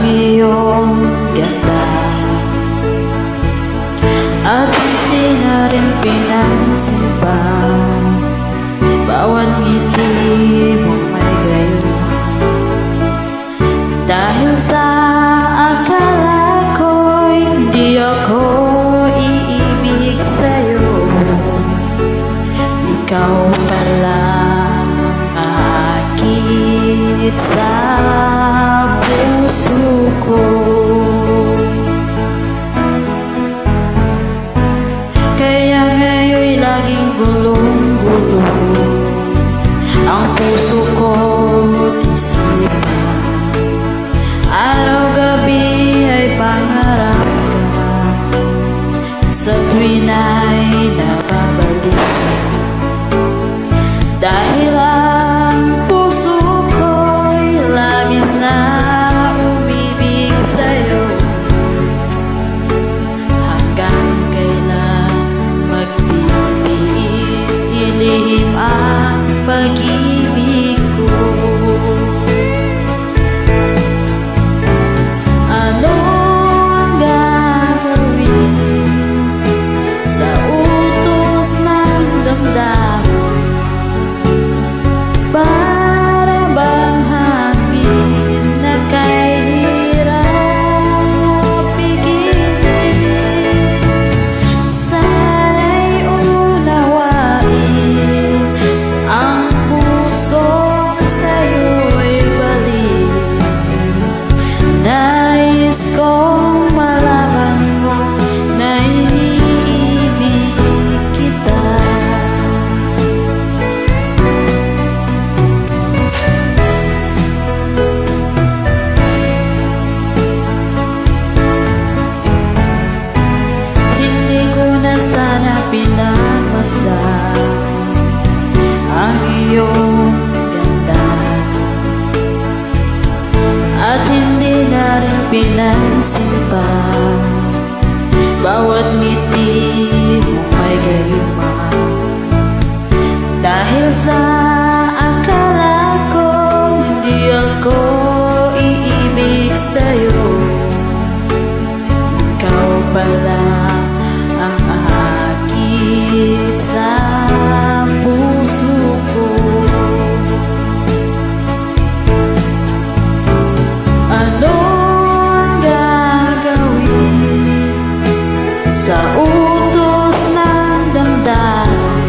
iyong ganda at hindi na rin pinansin pa bawat ngiti mong may gayuma. Dahil sa akala ko'y hindi ako iibig sa'yo, ikaw pala akit sa puso ko. Kaya ngayon'y laging gulong-gulong ang puso ko't isipan. Araw-gabi ay pangarap ka, sa tuwin ay nababalisa. Dahil ang puso ko'y labis na umibig sa'yo, hanggang kailan magtitiis ilihim ang pag-ibig ko. Ano ang gagawin sa utos ng damdamin? Para bang hangin na kay hirap pigilin? Sana'y unawain ang pusong sa'yo'y balik. Nais kong malaman mo na iniibig kita. Hindi ko na sana pinagmasdan ang iyong ganda at hindi na rin pinansin pa bawat ngiti mo may gayuma. Dahil sa akala ko hindi ako iibig sa'yo, ikaw pala ang akit sa puso ko. Ano ang gagawin sa utos ng damdamin?